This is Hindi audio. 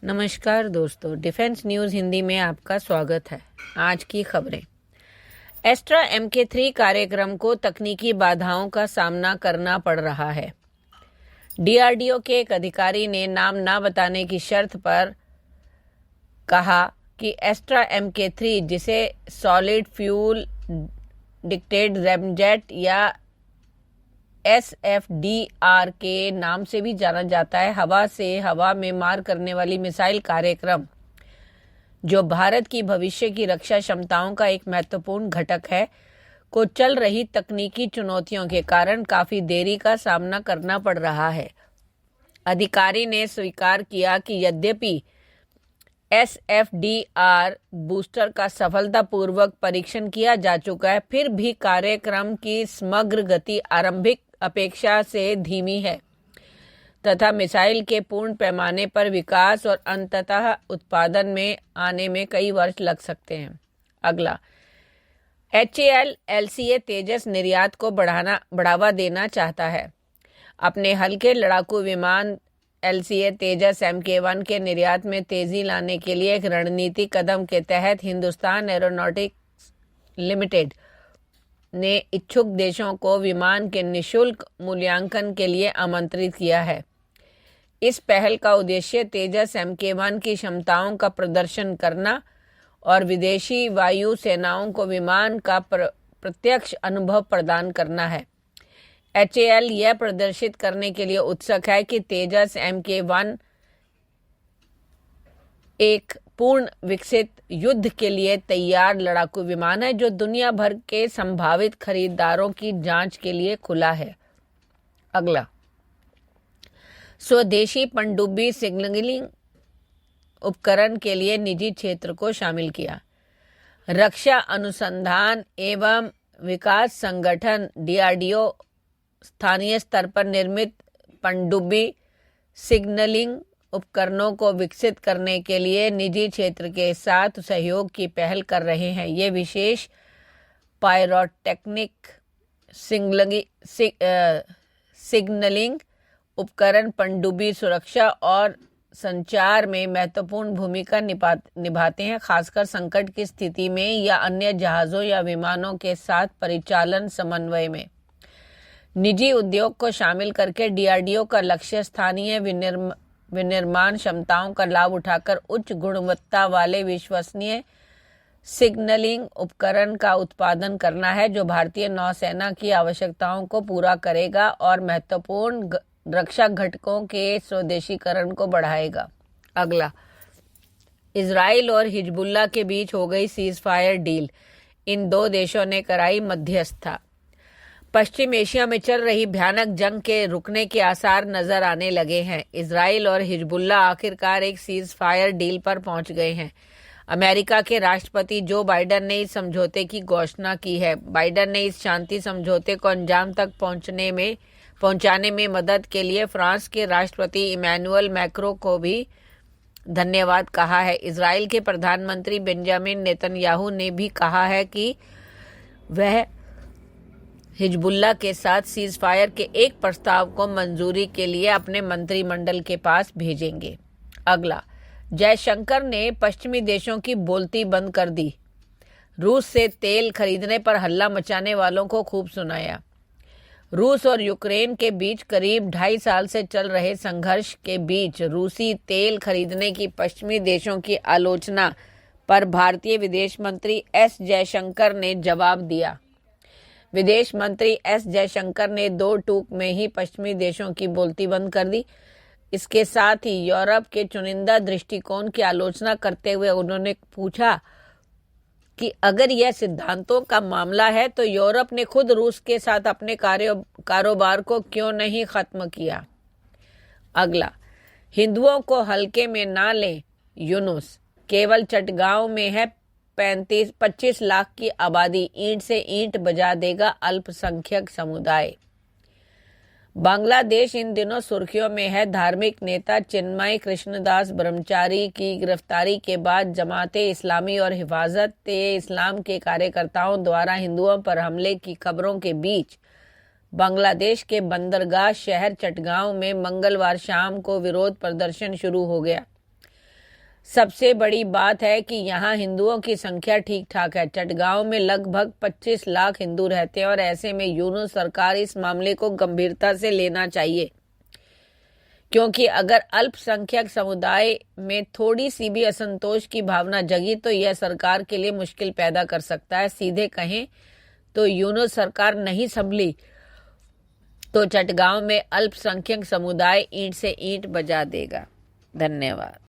नमस्कार दोस्तों, डिफेंस न्यूज़ हिंदी में आपका स्वागत है। आज की खबरें। एस्ट्रा MK3 कार्यक्रम को तकनीकी बाधाओं का सामना करना पड़ रहा है। DRDO के एक अधिकारी ने नाम न बताने की शर्त पर कहा कि एस्ट्रा MK3, जिसे सॉलिड फ्यूल डिक्टेड रैमजेट या SFDR के नाम से भी जाना जाता है, हवा से हवा में मार करने वाली मिसाइल कार्यक्रम, जो भारत की भविष्य की रक्षा क्षमताओं का एक महत्वपूर्ण घटक है, को चल रही तकनीकी चुनौतियों के कारण काफी देरी का सामना करना पड़ रहा है। अधिकारी ने स्वीकार किया कि यद्यपि SFDR बूस्टर का सफलतापूर्वक परीक्षण किया जा चुका है, फिर भी कार्यक्रम की समग्र गति आरंभिक अपेक्षा से धीमी है तथा मिसाइल के पूर्ण पैमाने पर विकास और अंततः उत्पादन में आने में कई वर्ष लग सकते हैं। अगला, HAL LCA तेजस निर्यात को बढ़ावा देना चाहता है। अपने हल्के लड़ाकू विमान LCA तेजस MK1 के निर्यात में तेजी लाने के लिए एक रणनीतिक कदम के तहत हिंदुस्तान एरोनॉटिक्स लिमिटेड ने इच्छुक देशों को विमान के निःशुल्क मूल्यांकन के लिए आमंत्रित किया है। इस पहल का उद्देश्य तेजस MK1 की क्षमताओं का प्रदर्शन करना और विदेशी वायु सेनाओं को विमान का प्रत्यक्ष अनुभव प्रदान करना है। HAL यह प्रदर्शित करने के लिए उत्सुक है कि तेजस MK1 एक पूर्ण विकसित युद्ध के लिए तैयार लड़ाकू विमान है, जो दुनिया भर के संभावित खरीदारों की जांच के लिए खुला है। अगला, स्वदेशी पनडुब्बी सिग्नलिंग उपकरण के लिए निजी क्षेत्र को शामिल किया। रक्षा अनुसंधान एवं विकास संगठन DRDO स्थानीय स्तर पर निर्मित पनडुब्बी सिग्नलिंग उपकरणों को विकसित करने के लिए निजी क्षेत्र के साथ सहयोग की पहल कर रहे हैं। ये विशेष पायरोटेक्निक सिग्नलिंग उपकरण पनडुब्बी सुरक्षा और संचार में महत्वपूर्ण भूमिका निभाते हैं, खासकर संकट की स्थिति में या अन्य जहाज़ों या विमानों के साथ परिचालन समन्वय में। निजी उद्योग को शामिल करके DRDO का लक्ष्य स्थानीय विनिर्माण क्षमताओं का लाभ उठाकर उच्च गुणवत्ता वाले विश्वसनीय सिग्नलिंग उपकरण का उत्पादन करना है, जो भारतीय नौसेना की आवश्यकताओं को पूरा करेगा और महत्वपूर्ण रक्षा घटकों के स्वदेशीकरण को बढ़ाएगा। अगला, इजराइल और हिजबुल्लाह के बीच हो गई सीज फायर डील। इन दो देशों ने कराई मध्यस्थता। पश्चिम एशिया में चल रही भयानक जंग के रुकने के आसार नजर आने लगे हैं। इजराइल और हिजबुल्लाह आखिरकार एक सीज फायर डील पर पहुंच गए हैं। अमेरिका के राष्ट्रपति जो बाइडन ने इस समझौते की घोषणा की है। बाइडन ने इस शांति समझौते को अंजाम तक पहुंचाने में मदद के लिए फ्रांस के राष्ट्रपति इमैनुअल मैक्रों को भी धन्यवाद कहा है। इजराइल के प्रधानमंत्री बेंजामिन नेतन्याहू ने भी कहा है कि वह हिजबुल्लाह के साथ सीज फायर के एक प्रस्ताव को मंजूरी के लिए अपने मंत्रिमंडल के पास भेजेंगे। अगला, जयशंकर ने पश्चिमी देशों की बोलती बंद कर दी। रूस से तेल खरीदने पर हल्ला मचाने वालों को खूब सुनाया। रूस और यूक्रेन के बीच करीब 2.5 साल से चल रहे संघर्ष के बीच रूसी तेल खरीदने की पश्चिमी देशों की आलोचना पर भारतीय विदेश मंत्री S जयशंकर ने जवाब दिया। विदेश मंत्री S जयशंकर ने 2 टूक में ही पश्चिमी देशों की बोलती बंद कर दी। इसके साथ ही यूरोप के चुनिंदा दृष्टिकोण की आलोचना करते हुए उन्होंने पूछा कि अगर यह सिद्धांतों का मामला है तो यूरोप ने खुद रूस के साथ अपने कारोबार को क्यों नहीं खत्म किया। अगला, हिंदुओं को हल्के में ना लें। यूनुस, केवल चटगांव में है 25 लाख की आबादी, ईंट से ईंट बजा देगा अल्पसंख्यक समुदाय। बांग्लादेश इन दिनों सुर्खियों में है। धार्मिक नेता चिन्मय कृष्णदास ब्रह्मचारी की गिरफ्तारी के बाद जमाते इस्लामी और हिफाजत-ए-इस्लाम के कार्यकर्ताओं द्वारा हिंदुओं पर हमले की खबरों के बीच बांग्लादेश के बंदरगाह शहर चटगांव में मंगलवार शाम को विरोध प्रदर्शन शुरू हो गया। सबसे बड़ी बात है कि यहाँ हिंदुओं की संख्या ठीक ठाक है। चटगांव में लगभग 25 लाख हिंदू रहते हैं और ऐसे में यूनुस सरकार इस मामले को गंभीरता से लेना चाहिए, क्योंकि अगर अल्पसंख्यक समुदाय में थोड़ी सी भी असंतोष की भावना जगी तो यह सरकार के लिए मुश्किल पैदा कर सकता है। सीधे कहें तो यूनुस सरकार नहीं संभली तो चटगांव में अल्पसंख्यक समुदाय ईंट से ईंट बजा देगा। धन्यवाद।